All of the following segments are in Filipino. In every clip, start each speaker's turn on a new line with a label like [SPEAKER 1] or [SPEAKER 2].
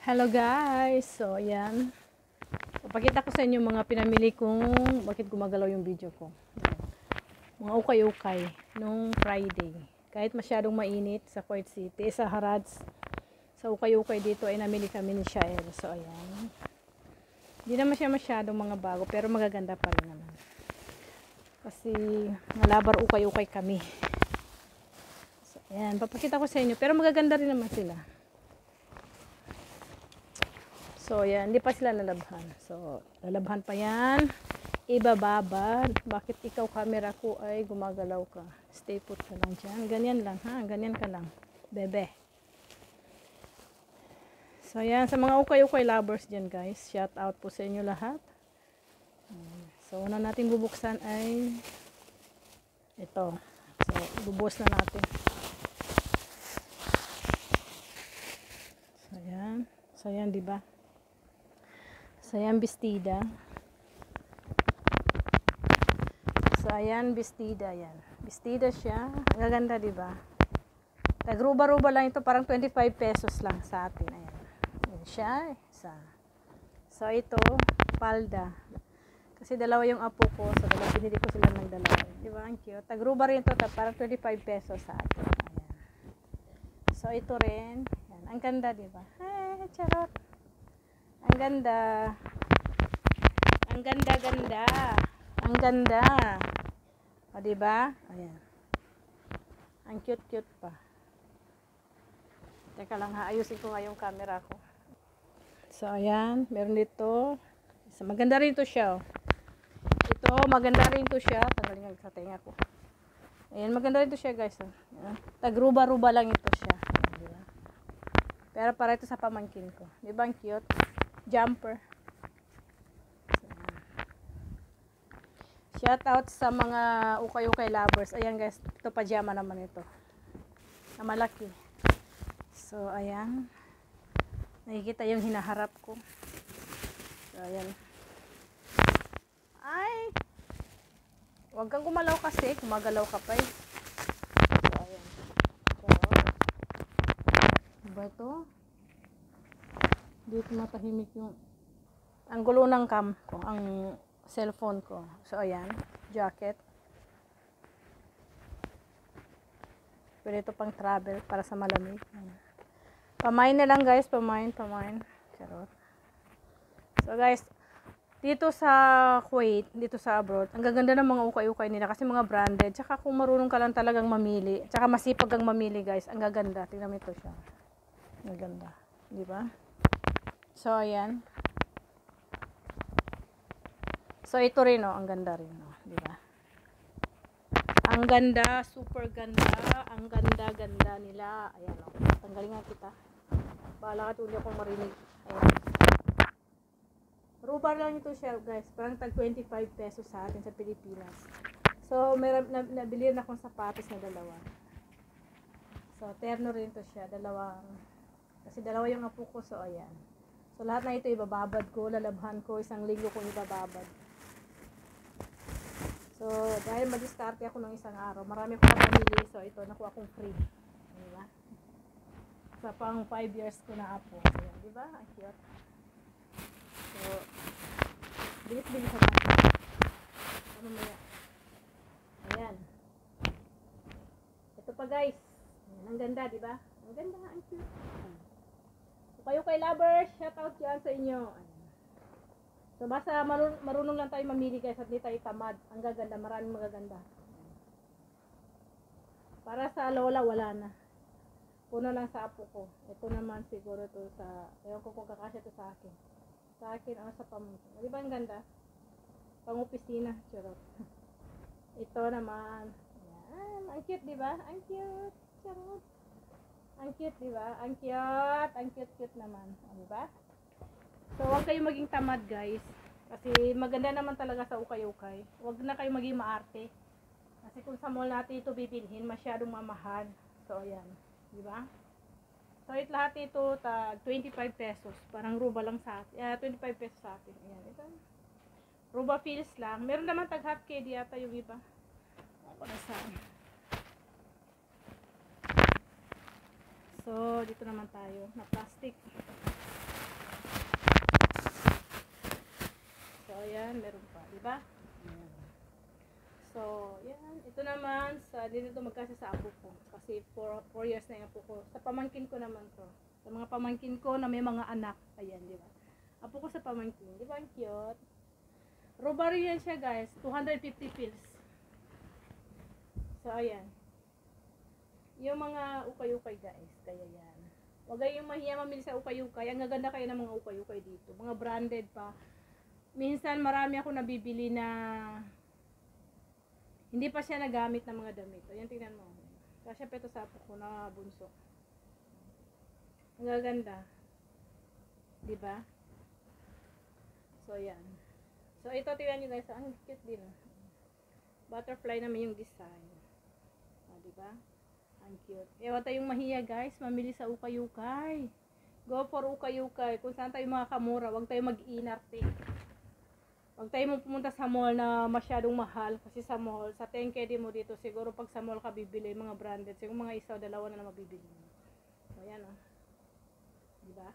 [SPEAKER 1] Hello guys! So, ayan. Papakita ko sa inyo mga pinamili kong bakit gumagalaw yung video ko. Ayan. Mga ukay-ukay nung Friday. Kahit masyadong mainit sa Kuwait City, sa Harads, sa ukay-ukay dito ay namili kami ni Shael. So, ayan. Hindi naman siya masyadong mga bago, pero magaganda pa rin naman. Kasi malabar ukay-ukay kami. So, ayan. Papakita ko sa inyo, pero magaganda rin naman sila. So, yan. Hindi pa sila lalabhan. So, lalabhan pa yan. Ibababad. Bakit ikaw, camera ko, ay gumagalaw ka? Stay put ka lang dyan. Ganyan lang, ha? Ganyan ka lang. Bebe. So, yan. Sa mga ukay-ukay lovers dyan, guys. Shout out po sa inyo lahat. So, una natin bubuksan ay ito. So, bubuhos na natin. So, yan. So, yan, diba? So, ayan, bestida. So, ayan, bestida, yan. Bestida siya. Ang gaganda, diba? Tagruba-ruba lang ito. Parang 25 pesos lang sa atin. Ayan. Ayan siya. Isa. So, ito, palda. Kasi dalawa yung apo ko. So, binili ko sila ng dalawa. Diba? Ang cute. Tagruba rin ito. Parang 25 pesos sa atin. Ayan. So, ito rin. Ayan. Ang ganda, diba? Ay, charot. Ang ganda. Ang ganda-ganda. Ang ganda. O, diba? Ayan. Ang cute-cute pa. Teka lang ha. Ayusin ko nga yung camera ko. So, ayan. Meron dito. So, maganda rin to siya. Ito, maganda rin to siya. Tanggalin nga sa tenga ko. Ayan, maganda rin to siya, guys. Tagruba-ruba lang ito siya. Ayan, diba? Pero para ito sa pamangkin ko. Diba ang cute? Jumper. Shout out sa mga ukay-ukay lovers. Ayan guys, ito pajama naman ito. Na malaki. So, ayan. Nakikita yung hinaharap ko. So, ayan. Ay! Huwag kang gumalaw kasi. Gumagalaw ka pa eh. So, ayan. So, diba ito? Dito matahimik yung ang gulo ng cam ko, ang cellphone ko. So, ayan. Jacket. Pwede ito pang travel para sa malamig. Pamain na lang guys. Pamain. Charot. So, guys. Dito sa Kuwait, dito sa abroad, ang gaganda ng mga ukay-ukay nila kasi mga branded. Tsaka kung marunong ka lang talagang mamili. Tsaka masipag kang mamili guys. Ang gaganda. Tingnan mo ito siya. Ang ganda. Diba? So, ayan. So, ito rin, oh. Ang ganda rin, oh. Diba? Ang ganda. Super ganda. Ang ganda-ganda nila. Ayan, oh. Tanggalin nga kita. Bahala ka tuloy akong marinig. Ayan. Ruba lang ito siya, guys. Parang tag 25 pesos sa atin sa Pilipinas. So, nabili na akong sapatos na dalawa. So, terno rin ito siya. Kasi dalawa yung apo ko. So, ayan. So, lahat na ito ibababad ko, lalabhan ko, isang linggo kong ibababad. So, dahil mag-start ako ng isang araw, marami akong napamili. So, ito, nakuha akong free. Diba? Sa pang 5 years ko na apo. Ayan, diba? Ang cute. So, bilis-bilis sa natin. Ano mo yan? Ayan. Ito pa, guys. Ayan, ang ganda, diba? Ang ganda, ang cute. Ayan. Kayo kay lovers, shout out yan sa inyo. So basta marunong lang tayo mamili guys at di tayo tamad. Ang gaganda, maraming magaganda. Para sa lola, wala na. Puno lang sa apo ko. Ito naman siguro to sa, ewan ko kung kakasya to sa akin. Sa akin, sa pamangkin. Di ba ang ganda? Pang-opisina, charot. Ito naman. Ayan, ang cute, di ba? Ang cute, charot. Ang cute, di ba? Ang cute. Ang cute naman. Di ba? So, huwag kayong maging tamad, guys. Kasi maganda naman talaga sa ukay-ukay. Huwag na kayong maging maarte. Kasi kung sa mall natin ito bibilhin, masyadong mamahal. So, ayan. Di ba? So, lahat ito, 25 pesos. Parang ruba lang sa atin. 25 pesos sa atin. Ayan. Ito. Ruba feels lang. Meron naman tag half KD yata yung iba. Ako na saan. So, dito naman tayo na plastic. Ayan, meron pa, diba? Ayan. So, yan. Ito naman, dito ito magkasya sa apo ko. Kasi 4 years na yung apo ko. Sa pamangkin ko naman to. Sa mga pamangkin ko na may mga anak. Ayan, diba? Apo ko sa pamangkin. Diba ang cute? Robbery yan siya, guys. 250 pills. So, ayan. Yung mga ukay-ukay, guys. Kaya yan. Huwag kayong mahiya mamili sa ukay-ukay. Ang gaganda kayo ng mga ukay-ukay dito. Mga branded pa. Minsan marami ako nabibili na hindi pa siya nagamit ng mga damit. Ayan, tingnan mo. Kasi pa ito sa apo ko na bunso. Ang gaganda. Diba? So, yan. So, ito tingnan nyo guys. Ang cute din. Butterfly naman yung design. Diba? Ang cute. Ewan tayong mahiya guys. Mamili sa ukay-ukay. Go for ukay-ukay. Kung saan tayo makakamura. Huwag tayo mag-inarte. Huwag tayo pumunta sa mall na masyadong mahal. Kasi sa mall, sa 10KD mo dito, siguro pag sa mall ka bibili, mga branded. Siguro mga isa o dalawa na mabibili. So, ayan o. Diba?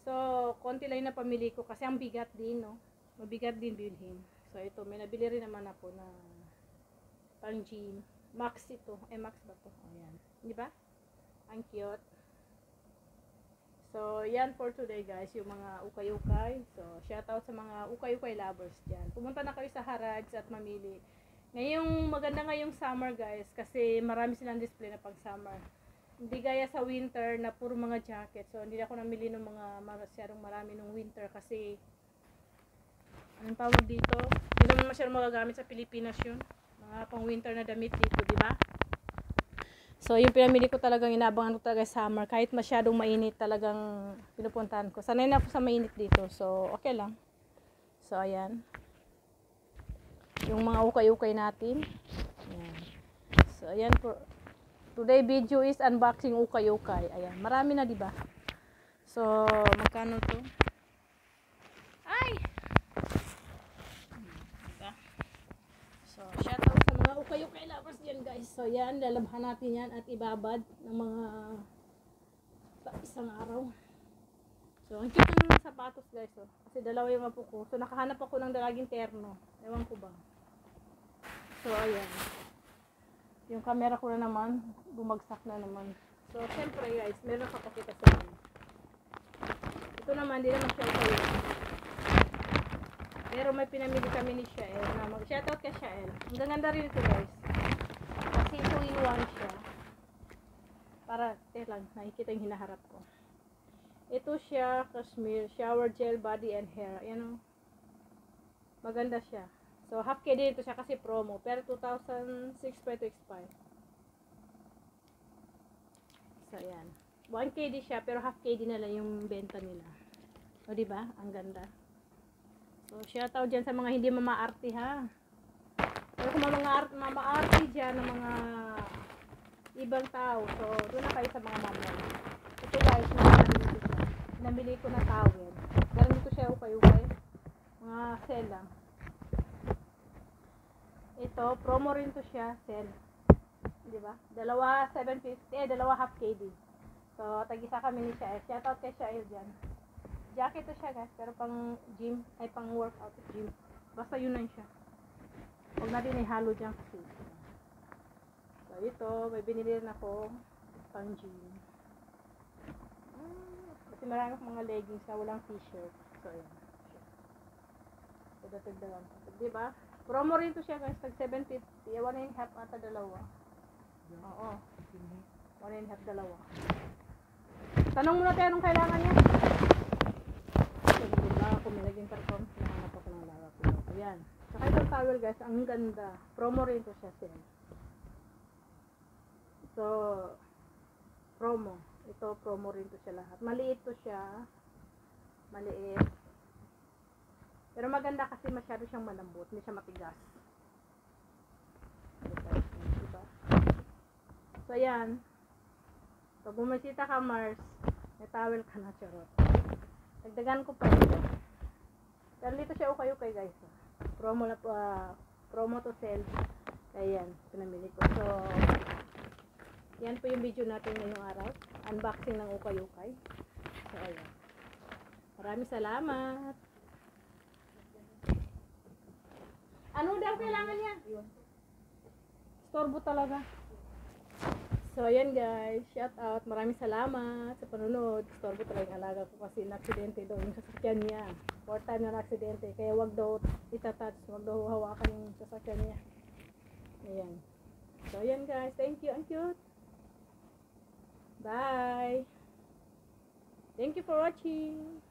[SPEAKER 1] So, konti lang na pamili ko. Kasi ang bigat din, no? Mabigat din bilhin. So, ito. May nabili rin naman ako na pang gym. Max ito. Max ba to? Ayan. Diba? Ang cute. So, yan for today guys, yung mga ukay-ukay. So, shoutout sa mga ukay-ukay lovers dyan. Pumunta na kayo sa Harrods at mamili. Ngayong, maganda ngayong summer guys, kasi marami silang display na pang summer. Hindi gaya sa winter na puro mga jacket. So, hindi ako namili ng mga masyadong marami ng winter kasi, anong tawag dito? Hindi naman masyadong magagamit sa Pilipinas yun. Mga pang winter na damit dito, di ba? So, yung pinamili ko talagang inaabangan ko talaga summer. Kahit masyadong mainit talagang pinupuntahan ko. Sanay na ako sa mainit dito. So, okay lang. So, ayan. Yung mga ukay-ukay natin. Ayan. So, ayan po. Today video is unboxing ukay-ukay. Ayan. Marami na, diba? So, magkano to? Ay! Diba? So, shoutout sa mga ukay-ukay lovers dyan guys. So, yan. Lalabhan natin yan at ibabad ng mga isang araw. So, ang cute ng sapatos guys. Oh. Kasi dalawa yung apo ko. So, nakahanap ako ng dalaging terno. Ewan ko ba. So, ayan. Yung camera ko na naman, bumagsak na naman. So, siyempre guys, meron kapakita sa inyo. Ito naman, hindi naman siya okay. Pero may pinamili kami ni Shael na mag-shoutout ka Shael. Ang ganda rin ito guys. Kasi 2-in-1 siya. Para, lang, nakikita yung hinaharap ko. Ito siya, cashmere, shower gel, body and hair. Ayan o. Maganda siya. So, half KD ito siya kasi promo. Pero 2,006 pa ito expire. So, ayan. 1KD siya, pero half KD na lang yung benta nila. O, diba? Ang ganda. So, shoutout dyan sa mga hindi mamaarte ha. Pero kung mamaarte dyan ng mga ibang tao, so, doon na kayo sa mga mamay. Ito guys, nabili ko na towel. Galing dito siya ukay-ukay. Mga sale lang. Ito, promo rin to siya, sale. Diba? Dalawa 750, dalawa half KD. So, tag-isa kami ni Shael. Shoutout kay Shael dyan. Jacket to siya guys, pero pang gym, ay pang workout gym. Basta yun lang siya. Huwag natin ihalo dyan kasi. So, ito, may binili rin ako pang gym. Kasi marami akong mga leggings na walang t-shirt. So, ayan. So, datagdagan ko. Diba? Promo rin to siya guys, tag 750. 1.5 ata dalawa. Oo. 1.5 dalawa. Tanong muna tayo anong kailangan niya. So, diba? Kung may naging karton, nahanap ako ng lawa ko. Ayan. Saka itong towel guys, ang ganda. Promo rin to siya sale. So, promo. Ito, promo rin to siya lahat. Maliit to siya. Maliit. Pero maganda kasi masyado siyang malambot. Hindi siya matigas. Diba? So, ayan. Pag bumisita ka, Mars, may towel ka na, charot. Dagdagan ko pa ito. Pero dito siya ukay-ukay, guys. Promo na promo to sell. Kaya yan, pinamili ko. So, yan po yung video natin ngayong araw. Unboxing ng ukay-ukay. So, ayan. Maraming salamat. Ano daw kailangan niya? Storbo talaga. So, ayan guys. Shout out. Maraming salamat sa panunod. Storbo talaga yung alaga ko kasi na-aksidente daw yung sasakyan niya. 4 time na na-aksidente. Kaya wag daw itatouch. Wag daw hawakan yung sasakyan niya. Ayan. So, ayan guys. Thank you. Ang cute. Bye. Thank you for watching.